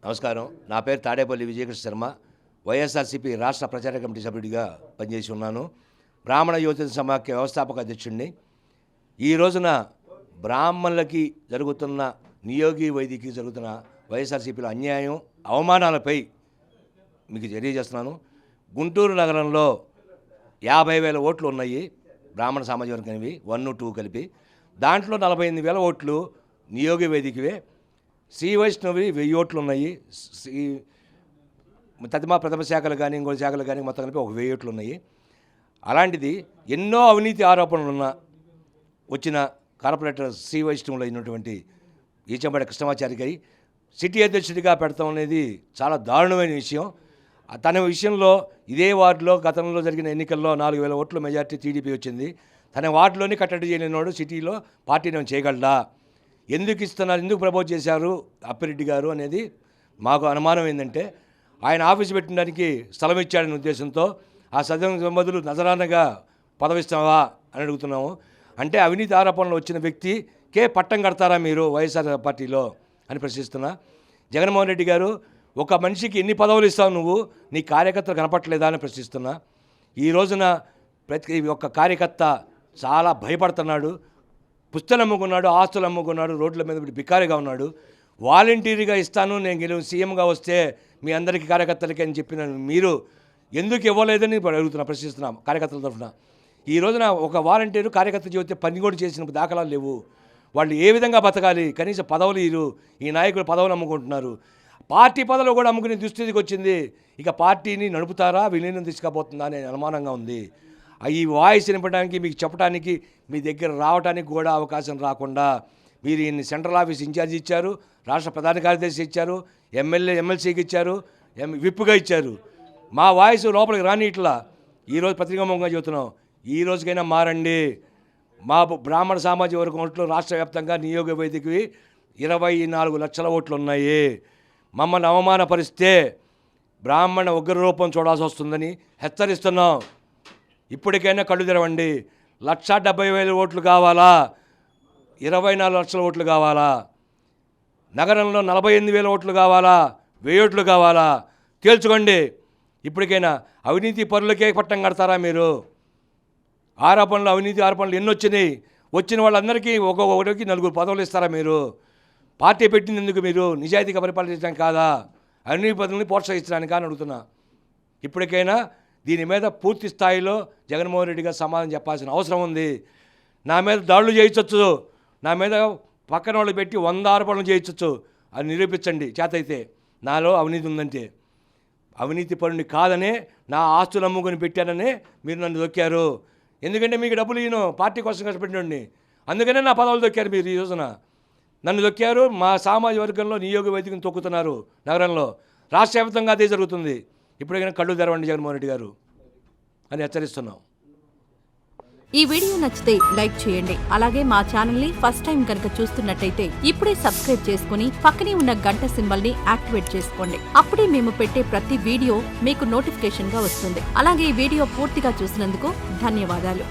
నమస్కారం. నా పేరు తాడేపల్లి విజయకృష్ణ శర్మ. వైఎస్ఆర్సీపీ రాష్ట్ర ప్రచార కమిటీ సభ్యుడిగా పనిచేసి ఉన్నాను. బ్రాహ్మణ యువజన సమాఖ్య వ్యవస్థాపక అధ్యక్షుడిని. ఈ రోజున బ్రాహ్మణులకి జరుగుతున్న నియోగి వైదికి జరుగుతున్న వైఎస్ఆర్సీపీలో అన్యాయం, అవమానాలపై మీకు తెలియజేస్తున్నాను. గుంటూరు నగరంలో 50,000 ఓట్లు ఉన్నాయి బ్రాహ్మణ సామాజిక వర్గానివి, 1, 2 కలిపి. దాంట్లో 48,000 ఓట్లు నియోగి వేదికవే. శ్రీ వైష్ణవి 1000 ఓట్లు ఉన్నాయి. ప్రథమ శాఖలు కానీ ఇంకో శాఖలు కానీ మొత్తం కలిపి 1000 ఓట్లు ఉన్నాయి. అలాంటిది ఎన్నో అవినీతి ఆరోపణలు వచ్చిన కార్పొరేటర్ శ్రీ వైష్ణవులు అయినటువంటి ఈచంబడి కృష్ణమాచారి గారి సిటీ అధ్యక్షుడిగా పెడతాం అనేది చాలా దారుణమైన విషయం. తన విషయంలో ఇదే వార్డులో గతంలో జరిగిన ఎన్నికల్లో 4,000 ఓట్ల మెజార్టీ టీడీపీ వచ్చింది. తన వార్డులోని కట్టడి చేయలేనివాడు సిటీలో పార్టీని చేయగలడా? ఎందుకు ఇస్తున్నారు, ఎందుకు ప్రపోజ్ చేశారు అప్పిరెడ్డి గారు అనేది మాకు అనుమానం. ఏంటంటే ఆయన ఆఫీసు పెట్టడానికి స్థలం ఇచ్చాడనే ఉద్దేశంతో ఆ సదనం బదులు నజరానగా పదవిస్తావా అని అడుగుతున్నాము. అంటే అవినీతి ఆరోపణలు వచ్చిన వ్యక్తికే పట్టం కడతారా మీరు వైఎస్ఆర్ పార్టీలో అని ప్రశ్నిస్తున్నా. జగన్మోహన్ రెడ్డి గారు, ఒక మనిషికి ఎన్ని పదవులు ఇస్తావు నువ్వు, నీ కార్యకర్తలు కనపట్లేదా అని ప్రశ్నిస్తున్నా. ఈ రోజున ప్రతి ఒక్క కార్యకర్త చాలా భయపడుతున్నాడు. పుస్తలు అమ్ముకున్నాడు, ఆస్తులు అమ్ముకున్నాడు, రోడ్ల మీద బికారిగా ఉన్నాడు. వాలంటీర్గా ఇస్తాను, నేను సీఎంగా వస్తే మీ అందరికీ కార్యకర్తలకి అని చెప్పిన మీరు ఎందుకు ఇవ్వలేదని ప్రశ్నిస్తున్నాం కార్యకర్తల తరఫున. ఈ రోజున ఒక వాలంటీరు కార్యకర్త చెబితే పని కూడా చేసిన దాఖలాలు లేవు. వాళ్ళు ఏ విధంగా బతకాలి? కనీసం పదవులు ఈ నాయకులు పదవులు అమ్ముకుంటున్నారు. పార్టీ పదవులు కూడా అమ్ముకునే దుస్థితికి వచ్చింది. ఇక పార్టీని నడుపుతారా, విలీనం తీసుకుపోతుందా అనే అనుమానంగా ఉంది. ఈ వాయిస్ వినపడానికి, మీకు చెప్పడానికి, మీ దగ్గర రావడానికి కూడా అవకాశం రాకుండా మీరు ఈయన్ని సెంట్రల్ ఆఫీస్ ఇన్ఛార్జ్ ఇచ్చారు, రాష్ట్ర ప్రధాన కార్యదర్శి ఇచ్చారు, ఎమ్మెల్సీకి ఇచ్చారు, విప్గా ఇచ్చారు. మా వాయిస్ లోపలికి రాని ఇట్లా ఈరోజు పత్రికాముఖంగా చెబుతున్నాం. ఈ రోజుకైనా మారండి. మా బ్రాహ్మణ సామాజిక వర్గం ఓట్లు రాష్ట్ర వ్యాప్తంగా నియోగ వేదికవి 24 లక్షల ఓట్లు ఉన్నాయి. మమ్మల్ని అవమానపరిస్తే బ్రాహ్మణ ఉగ్రరూపం చూడాల్సి వస్తుందని హెచ్చరిస్తున్నాం. ఇప్పటికైనా కళ్ళు తెరవండి. 170,000 ఓట్లు కావాలా, 24 లక్షల ఓట్లు కావాలా, నగరంలో 48,000 ఓట్లు కావాలా, 1000 ఓట్లు కావాలా? తేల్చుకోండి. ఇప్పటికైనా అవినీతి పరులకే పట్టం కడతారా మీరు? ఆరోపణలు, అవినీతి ఆరోపణలు ఎన్ని వచ్చినాయి? వచ్చిన వాళ్ళందరికీ ఒక్కొక్కరికి 4 పదవులు ఇస్తారా మీరు? పార్టీ పెట్టింది ఎందుకు? మీరు నిజాయితీగా పరిపాలించడానికి కాదా, అవినీతి పదవుల్ని ప్రోత్సహించడానికి అని అడుగుతున్నా. ఇప్పటికైనా దీని మీద పూర్తి స్థాయిలో జగన్మోహన్ రెడ్డి గారు సమాధానం చెప్పాల్సిన అవసరం ఉంది. నా మీద దాడులు చేయించవచ్చు, నా మీద పక్కన వాళ్ళు పెట్టి 100 ఆరోపణలు చేయించవచ్చు, అది నిరూపించండి చేతైతే. నాలో అవినీతి ఉందంటే అవినీతి పరుని కాదనే, నా ఆస్తులు అమ్ముకొని పెట్టాననే మీరు నన్ను దొక్కారు. ఎందుకంటే మీకు డబ్బులు ఈయన పార్టీ కోసం కష్టపెట్టినండి, అందుకనే నా పదవులు దొక్కారు మీరు. ఈ రోజున నన్ను దొక్కారు. మా సామాజిక వర్గంలో నియోగ వేదికను తొక్కుతున్నారు నగరంలో. రాష్ట్ర వ్యాప్తంగా అదే జరుగుతుంది. ఇప్పటికైనా కళ్ళు తెరవండి జగన్మోహన్ రెడ్డి గారు అని హెచ్చరిస్తున్నాం. ఈ వీడియో నచ్చితే లైక్ చేయండి. అలాగే మా ఛానల్ ని ఫస్ట్ టైం కనుక చూస్తున్నట్టయితే ఇప్పుడే సబ్స్క్రైబ్ చేసుకుని పక్కనే ఉన్న గంట సింబల్ ని యాక్టివేట్ చేసుకోండి. అప్పుడే మేము పెట్టే ప్రతి వీడియో మీకు నోటిఫికేషన్ గా వస్తుంది. అలాగే ఈ వీడియో పూర్తిగా చూసినందుకు ధన్యవాదాలు.